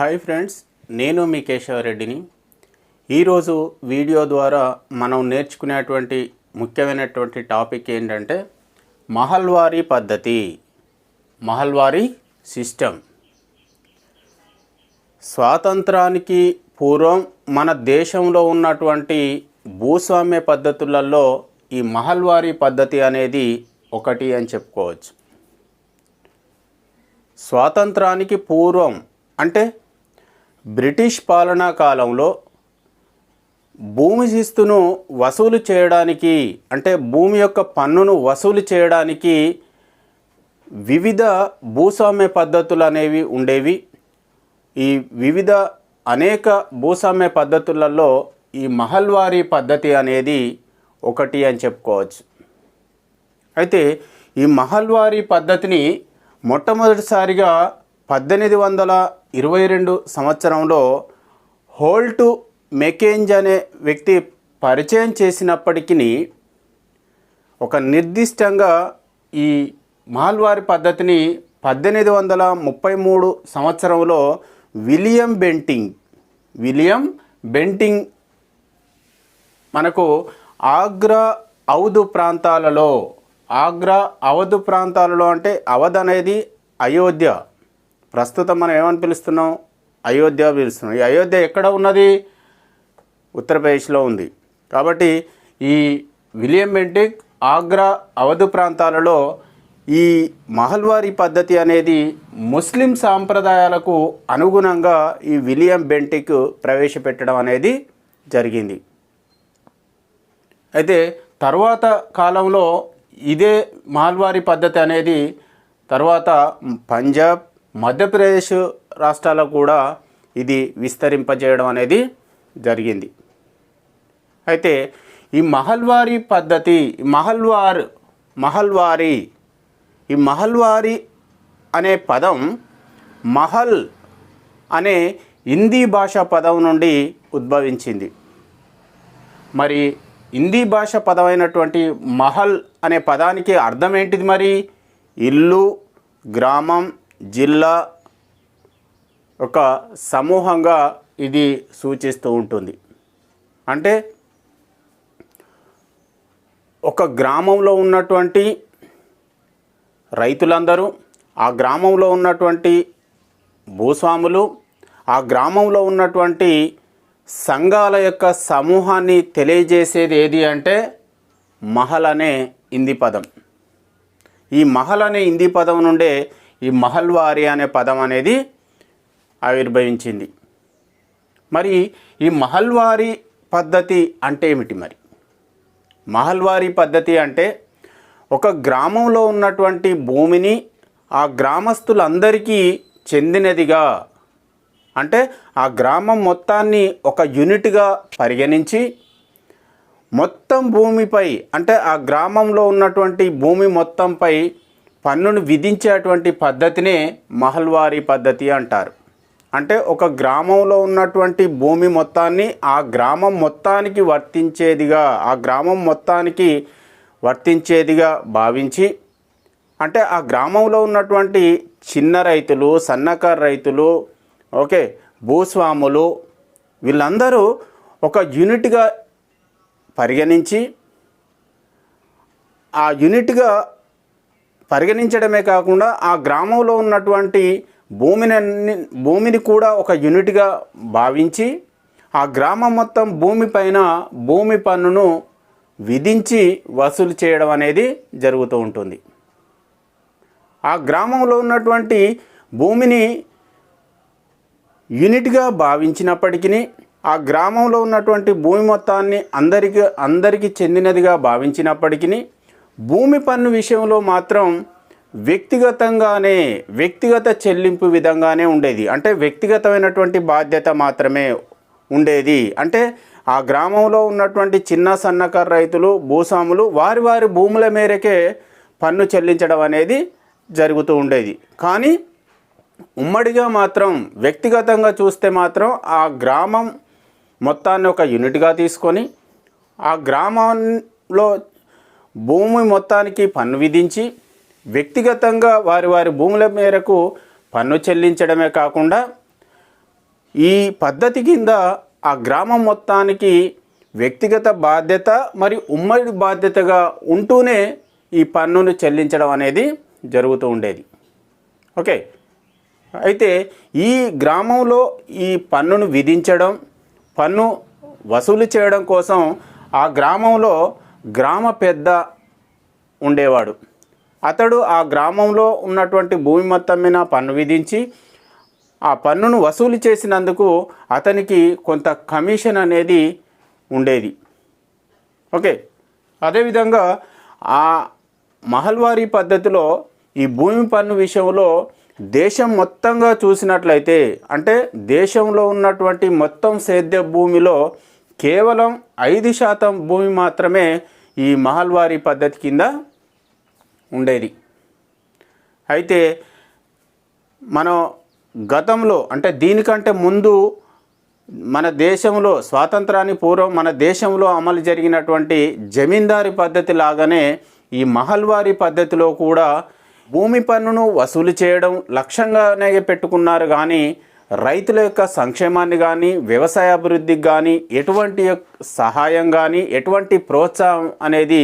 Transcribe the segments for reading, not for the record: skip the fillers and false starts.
Hi friends, నేను మీ కేశవరెడ్డిని. ఈరోజు video ద్వారా మనం నేర్చుకునేటువంటి ముఖ్యమైనటువంటి టాపిక్ ఏంటంటే మహల్వారీ పద్ధతి, మహల్వారీ సిస్టమ్. స్వాతంత్రానికి పూర్వం మన దేశంలో ఉన్నటువంటి భూస్వామ్య పద్ధతులలో ఈ మహల్వారీ పద్ధతి అనేది ఒకటి అని చెప్పుకోవచ్చు. స్వాతంత్రానికి పూర్వం అంటే బ్రిటిష్ పాలనా కాలంలో భూమి శిస్తును వసూలు చేయడానికి, అంటే భూమి యొక్క పన్నును వసూలు చేయడానికి వివిధ భూస్వామ్య పద్ధతులు అనేవి ఉండేవి. ఈ వివిధ అనేక భూస్వామ్య పద్ధతులలో ఈ మహల్వారీ పద్ధతి అనేది ఒకటి అని చెప్పుకోవచ్చు. అయితే ఈ మహల్వారీ పద్ధతిని మొట్టమొదటిసారిగా 1822 సంవత్సరంలో హోల్ట్ మెకేంజ్ అనే వ్యక్తి పరిచయం చేసినప్పటికీ ఒక నిర్దిష్టంగా ఈ మహల్వారీ పద్ధతిని 1833 సంవత్సరంలో విలియం బెంటింగ్ మనకు ఆగ్రా ఔధ్ ప్రాంతాలలో అంటే అవధ్ అనేది అయోధ్య, ప్రస్తుతం మనం ఏమని పిలుస్తున్నాం, అయోధ్య పిలుస్తున్నాం. ఈ అయోధ్య ఎక్కడ ఉన్నది? ఉత్తరప్రదేశ్లో ఉంది. కాబట్టి ఈ విలియం బెంటింగ్ ఆగ్రా అవధ్ ప్రాంతాలలో ఈ మహల్వారీ పద్ధతి అనేది ముస్లిం సాంప్రదాయాలకు అనుగుణంగా ఈ విలియం బెంటింగ్ ప్రవేశపెట్టడం అనేది జరిగింది. అయితే తర్వాత కాలంలో ఇదే మహల్వారీ పద్ధతి అనేది తర్వాత పంజాబ్, మధ్యప్రదేశ్ రాష్ట్రాలకు కూడా ఇది విస్తరింపజేయడం అనేది జరిగింది. అయితే ఈ మహల్వారీ పద్ధతి, మహల్వారీ అనే పదం మహల్ అనే హిందీ భాషా పదం నుండి ఉద్భవించింది. మరి హిందీ భాష పదమైనటువంటి మహల్ అనే పదానికి అర్థం ఏంటిది? మరి ఇల్లు, గ్రామం, జిల్లా ఒక సమూహంగా ఇది సూచిస్తూ ఉంటుంది. అంటే ఒక గ్రామంలో ఉన్నటువంటి రైతులందరూ, ఆ గ్రామంలో ఉన్నటువంటి భూస్వాములు, ఆ గ్రామంలో ఉన్నటువంటి సంఘాల యొక్క సమూహాన్ని తెలియజేసేది ఏది అంటే మహల్ అనే హిందీ పదం. ఈ మహల్ అనే హిందీ పదం నుండే ఈ మహల్వారీ అనే పదం అనేది ఆవిర్భవించింది. మరి ఈ మహల్వారీ పద్ధతి అంటే ఏమిటి? మరి మహల్వారీ పద్ధతి అంటే ఒక గ్రామంలో ఉన్నటువంటి భూమిని ఆ గ్రామస్తులందరికీ చెందినదిగా, అంటే ఆ గ్రామం మొత్తాన్ని ఒక యూనిట్గా పరిగణించి మొత్తం భూమిపై, అంటే ఆ గ్రామంలో ఉన్నటువంటి భూమి మొత్తంపై పన్నును విధించేటువంటి పద్ధతినే మహల్వారీ పద్ధతి అంటారు. అంటే ఒక గ్రామంలో ఉన్నటువంటి భూమి మొత్తాన్ని ఆ గ్రామం మొత్తానికి వర్తించేదిగా భావించి, అంటే ఆ గ్రామంలో ఉన్నటువంటి చిన్న రైతులు, సన్నకారు రైతులు, భూస్వాములు వీళ్ళందరూ ఒక యూనిట్గా పరిగణించి, ఆ యూనిట్గా పరిగణించడమే కాకుండా ఆ గ్రామంలో ఉన్నటువంటి భూమిని కూడా ఒక యూనిట్గా భావించి ఆ గ్రామం మొత్తం భూమిపైన భూమి పన్నును విధించి వసూలు చేయడం అనేది జరుగుతూ ఉంటుంది. ఆ గ్రామంలో ఉన్నటువంటి భూమిని యూనిట్గా భావించినప్పటికీ, ఆ గ్రామంలో ఉన్నటువంటి భూమి మొత్తాన్ని అందరికీ చెందినదిగా భావించినప్పటికీ భూమి పన్ను విషయంలో మాత్రం వ్యక్తిగత చెల్లింపు విధంగానే ఉండేది. అంటే వ్యక్తిగతమైనటువంటి బాధ్యత మాత్రమే ఉండేది. అంటే ఆ గ్రామంలో ఉన్నటువంటి చిన్న సన్నకారు రైతులు, భూస్వాములు వారి భూముల మేరకే పన్ను చెల్లించడం అనేది జరుగుతూ ఉండేది. కానీ ఉమ్మడిగా మాత్రం వ్యక్తిగతంగా చూస్తే మాత్రం ఆ గ్రామం మొత్తాన్ని ఒక యూనిట్గా తీసుకొని ఆ గ్రామంలో భూమి మొత్తానికి పన్ను విధించి వ్యక్తిగతంగా వారి భూముల మేరకు పన్ను చెల్లించడమే కాకుండా ఈ పద్ధతి కింద ఆ గ్రామం మొత్తానికి వ్యక్తిగత బాధ్యత మరియు ఉమ్మడి బాధ్యతగా ఉంటూనే ఈ పన్నును చెల్లించడం అనేది జరుగుతూ ఉండేది. ఓకే, అయితే ఈ గ్రామంలో ఈ పన్నును విధించడం, పన్ను వసూలు చేయడం కోసం ఆ గ్రామంలో గ్రామ పెద్ద ఉండేవాడు. అతడు ఆ గ్రామంలో ఉన్నటువంటి భూమి మొత్తం మీద పన్ను విధించి ఆ పన్నును వసూలు చేసినందుకు అతనికి కొంత కమిషన్ అనేది ఉండేది. ఓకే, అదేవిధంగా ఆ మహల్వారీ పద్ధతిలో ఈ భూమి పన్ను విషయంలో దేశం మొత్తంగా చూసినట్లయితే, అంటే దేశంలో ఉన్నటువంటి మొత్తం సేద్య భూమిలో కేవలం 5% భూమి మాత్రమే ఈ మహల్వారీ పద్ధతి కింద ఉండేది. అయితే మనం గతంలో, అంటే దీనికంటే ముందు మన దేశంలో స్వాతంత్రానికి పూర్వం మన దేశంలో అమలు జరిగినటువంటి జమీందారీ పద్ధతి లాగానే ఈ మహల్వారీ పద్ధతిలో కూడా భూమి పన్నును వసూలు చేయడం లక్ష్యంగానే పెట్టుకున్నారు. కానీ రైతుల యొక్క సంక్షేమాన్ని కానీ వ్యవసాయ అభివృద్ధికి కానీ ఎటువంటి సహాయం కానీ ఎటువంటి ప్రోత్సాహం అనేది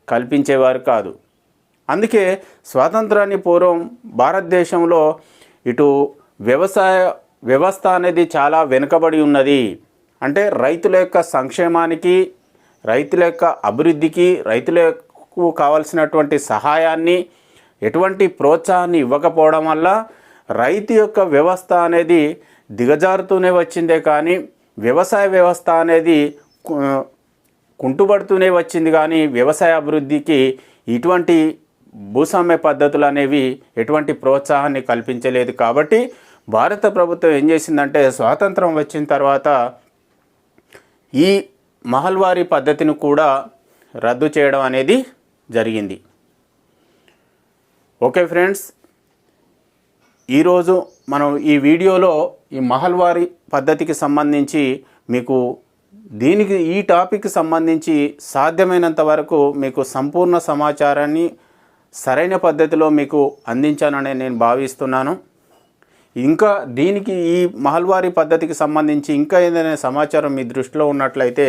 కల్పించేవారు కాదు. అందుకే స్వాతంత్రానికి పూర్వం భారతదేశంలో ఇటు వ్యవసాయ వ్యవస్థ అనేది చాలా వెనుకబడి ఉన్నది. అంటే రైతుల యొక్క సంక్షేమానికి, రైతుల యొక్క అభివృద్ధికి, రైతులకు కావాల్సినటువంటి సహాయాన్ని, ఎటువంటి ప్రోత్సాహాన్ని ఇవ్వకపోవడం వల్ల రైతు యొక్క వ్యవస్థ అనేది దిగజారుతూనే వచ్చిందే కానీ వ్యవసాయ వ్యవస్థ అనేది కుంటుపడుతూనే వచ్చింది. కానీ వ్యవసాయ అభివృద్ధికి ఇటువంటి భూస్వామ్య పద్ధతులు అనేవి ఎటువంటి ప్రోత్సాహాన్ని కల్పించలేదు. కాబట్టి భారత ప్రభుత్వం ఏం చేసిందంటే స్వాతంత్రం వచ్చిన తర్వాత ఈ మహల్వారీ పద్ధతిని కూడా రద్దు చేయడం అనేది జరిగింది. ఓకే ఫ్రెండ్స్, ఈరోజు మనం ఈ వీడియోలో ఈ మహల్వారీ పద్ధతికి సంబంధించి మీకు ఈ టాపిక్ సంబంధించి సాధ్యమైనంత వరకు మీకు సంపూర్ణ సమాచారాన్ని సరైన పద్ధతిలో మీకు అందించానని నేను భావిస్తున్నాను. ఇంకా దీనికి ఈ మహల్వారీ పద్ధతికి సంబంధించి ఇంకా ఏదైనా సమాచారం మీ దృష్టిలో ఉన్నట్లయితే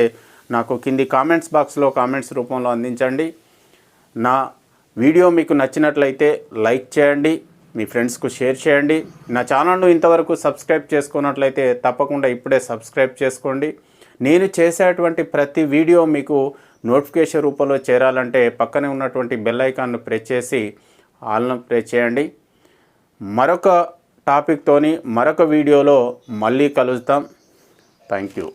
నాకు కింది కామెంట్స్ బాక్స్లో కామెంట్స్ రూపంలో అందించండి. నా వీడియో మీకు నచ్చినట్లయితే లైక్ చేయండి, మీ ఫ్రెండ్స్కు షేర్ చేయండి. నా ఛానల్ను ఇంతవరకు సబ్స్క్రైబ్ చేసుకున్నట్లయితే తప్పకుండా ఇప్పుడే సబ్స్క్రైబ్ చేసుకోండి. నేను చేసేటువంటి ప్రతి వీడియో మీకు నోటిఫికేషన్ రూపంలో చేరాలంటే పక్కనే ఉన్నటువంటి బెల్ ఐకాన్ను ప్రెస్ చేసి ఆల్ను ప్రెస్ చేయండి. మరొక టాపిక్తోని మరొక వీడియోలో మళ్ళీ కలుద్దాం. Thank you.